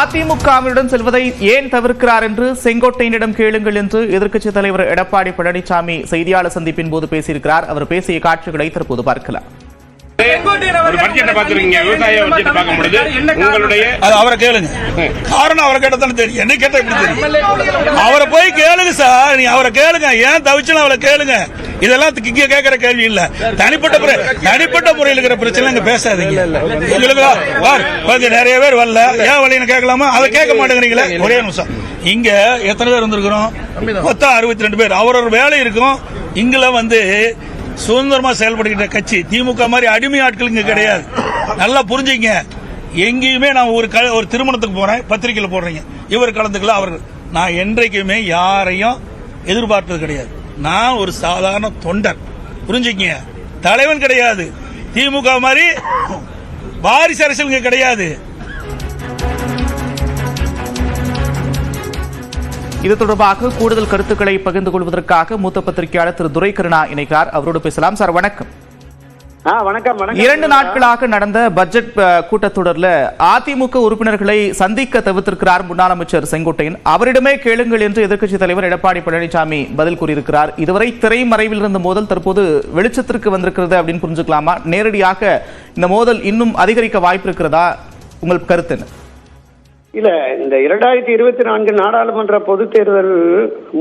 அதிமுகவினுடன் செல்வதை ஏன் தவிர்க்கிறார் என்று செங்கோட்டையனிடம் கேளுங்கள் என்று எதிர்க்கட்சித் தலைவர் எடப்பாடி பழனிசாமி செய்தியாளர் சந்திப்பின் போது பேசியிருக்கிறார். அவர் பேசிய காட்சிகளை தற்போது பார்க்கலாம். அவரை கேளுங்க. காரணம் அவரை கேட்டதானே தெரியும். என்ன கேட்டா எப்படி தெரியும்? அவரை போய் கேளுங்க சார். நீ அவரை கேளுங்க. ஏன் தவிச்சுன்னு அவரை கேளுங்க. இதெல்லாம் இங்க கேட்கிற கேள்வி இல்ல. தனிப்பட்ட முறையில் இருக்கிற பிரச்சனை இங்க பேசாதீங்க. கொஞ்சம் நிறைய பேர் வரல. ஏன் வழின்னு கேட்கலாமா? அதை கேட்க மாட்டேங்கிறீங்களே. ஒரே நிமிஷம். இங்க எத்தனை பேர் வந்திருக்கிறோம்? மொத்தம் 62 பேர். அவரோட வேலை இருக்கும். இங்கல சுதந்திரமா செயல்படுகின்ற கட்சி திமுக மாதிரி அடிமை ஆட்கள் இங்க கிடையாது. நல்லா புரிஞ்சுங்க. எங்கேயுமே நான் ஒரு திருமணத்துக்கு போறேன், பத்திரிகையில போடுறீங்க, இவர் கலந்துக்கல அவர்கள். நான் என்றைக்குமே யாரையும் எதிர்பார்த்தது கிடையாது. நான் ஒரு சாதாரண தொண்டர். புரிஞ்சுக்கங்க. தலைவன் கிடையாது. திமுக மாதிரி வாரிசு அரசியல் இங்க கிடையாது. இது தொடர்பாக கூடுதல் கருத்துக்களை பகிர்ந்து கொள்வதற்காக மூத்த பத்திரிகையாளர் திரு துரைக்கருணா இணைக்கிறார். அவரோடு பேசலாம். சார் வணக்கம். வணக்கம். 2 நாட்களாக நடந்த பட்ஜெட் கூட்டத்தொடரில் அதிமுக உறுப்பினர்களை சந்திக்க தவிர்த்திருக்கிறார் முன்னாள் அமைச்சர் செங்கோட்டையன். அவரிடமே கேளுங்கள் என்று எதிர்க்கட்சித் தலைவர் எடப்பாடி பழனிசாமி பதில் கூறியிருக்கிறார். இதுவரை திரைமறைவில் இருந்த மோதல் தற்போது வெளிச்சத்திற்கு வந்திருக்கிறது அப்படின்னு புரிஞ்சுக்கலாமா? நேரடியாக இந்த மோதல் இன்னும் அதிகரிக்க வாய்ப்பு இருக்கிறதா? உங்கள் கருத்து என்ன? இல்ல, இந்த 2024 நாடாளுமன்ற பொதுத் தேர்தல்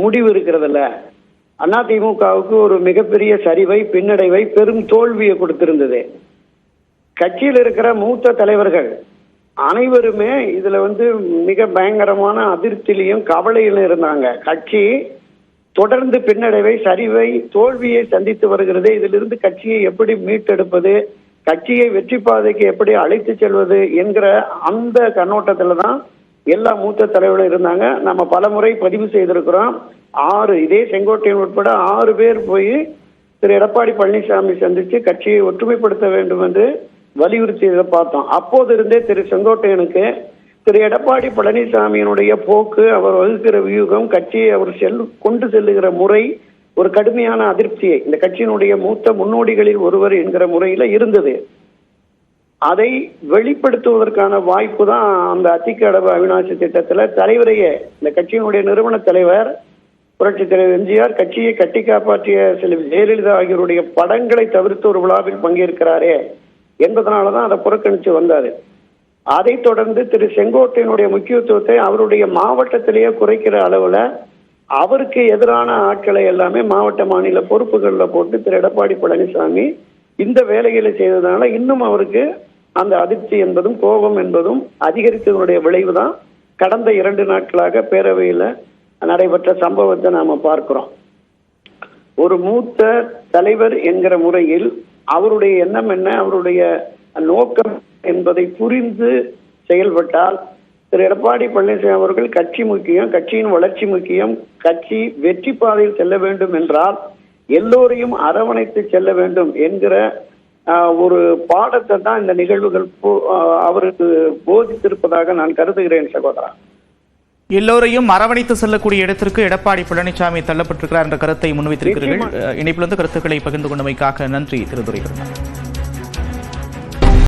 முடிவு இருக்கிறதுல அதிமுகவுக்கு ஒரு மிகப்பெரிய சரிவை, பின்னடைவை, பெரும் தோல்வியை கொடுத்திருந்தது. கட்சியில் இருக்கிற மூத்த தலைவர்கள் அனைவருமே இதுல மிக பயங்கரமான அதிருப்தியிலையும் கவலையிலும் இருந்தாங்க. கட்சி தொடர்ந்து பின்னடைவை, சரிவை, தோல்வியை சந்தித்து வருகிறது. இதிலிருந்து கட்சியை எப்படி மீட்டெடுப்பது, கட்சியை வெற்றி பாதைக்கு எப்படி அழைத்து செல்வது என்கிற அந்த கண்ணோட்டத்துல தான் எல்லா மூத்த தலைவர்களும் இருந்தாங்க. நம்ம பல முறை பதிவு செய்திருக்கிறோம். 6 இதே செங்கோட்டையன் உட்பட 6 பேர் போய் திரு எடப்பாடி பழனிசாமி சந்திச்சு கட்சியை ஒற்றுமைப்படுத்த வேண்டும் என்று வலியுறுத்தியதை பார்த்தோம். அப்போது இருந்தே திரு செங்கோட்டையனுக்கு திரு எடப்பாடி பழனிசாமியினுடைய போக்கு, அவர் வகுக்கிற வியூகம், கட்சியை அவர் கொண்டு செல்லுகிற முறை ஒரு கடுமையான அதிருப்தியை இந்த கட்சியினுடைய மூத்த முன்னோடிகளில் ஒருவர் என்கிற முறையில இருந்தது. அதை வெளிப்படுத்துவதற்கான வாய்ப்பு தான் அந்த அத்திக்கடவு அவிநாசி திட்டத்துல தலைவரையே, இந்த கட்சியினுடைய நிறுவன தலைவர் புரட்சி தலைவர் எம்ஜிஆர் கட்சியை கட்டி காப்பாற்றிய செல்வி ஜெயலலிதா ஆகியோருடைய படங்களை தவிர்த்து ஒரு விழாவில் பங்கேற்கிறாரே என்பதனாலதான் அதை புறக்கணிச்சு வந்தாரு. அதைத் தொடர்ந்து திரு செங்கோட்டையனுடைய முக்கியத்துவத்தை அவருடைய மாவட்டத்திலேயே குறைக்கிற அளவுல அவருக்கு எதிரான ஆட்களை எல்லாமே மாவட்ட மாநில பொறுப்புகளில் போட்டு திரு எடப்பாடி பழனிசாமி இந்த வேலைகளை செய்ததுனால இன்னும் அவருக்கு அந்த அதிர்ச்சி என்பதும் கோபம் என்பதும் அதிகரித்ததனுடைய விளைவு தான் கடந்த 2 நாட்களாக பேரவையில் நடைபெற்ற சம்பவத்தை நாம பார்க்கிறோம். ஒரு மூத்த தலைவர் என்கிற முறையில் அவருடைய எண்ணம் என்ன, அவருடைய நோக்கம் என்பதை புரிந்து செயல்பட்டால் திரு எடப்பாடி பழனிசாமி அவர்கள் கட்சி முக்கியம், கட்சியின் வளர்ச்சி முக்கியம், கட்சி வெற்றி பாதையில் செல்ல வேண்டும் என்றால் எல்லோரையும் அரவணைத்து செல்ல வேண்டும் என்கிற ஒரு பாடத்தை தான் இந்த நிகழ்வுகள் அவருக்கு போதித்திருப்பதாக நான் கருதுகிறேன். சகோதரா, எல்லோரையும் அரவணைத்து செல்லக்கூடிய இடத்திற்கு எடப்பாடி பழனிசாமி தள்ளப்பட்டிருக்கிறார் என்ற கருத்தை முன்வைத்திருக்கிறீர்கள். இணைப்பிலிருந்து கருத்துக்களை பகிர்ந்து கொண்டமைக்காக நன்றி திரு துரைக்கருணா.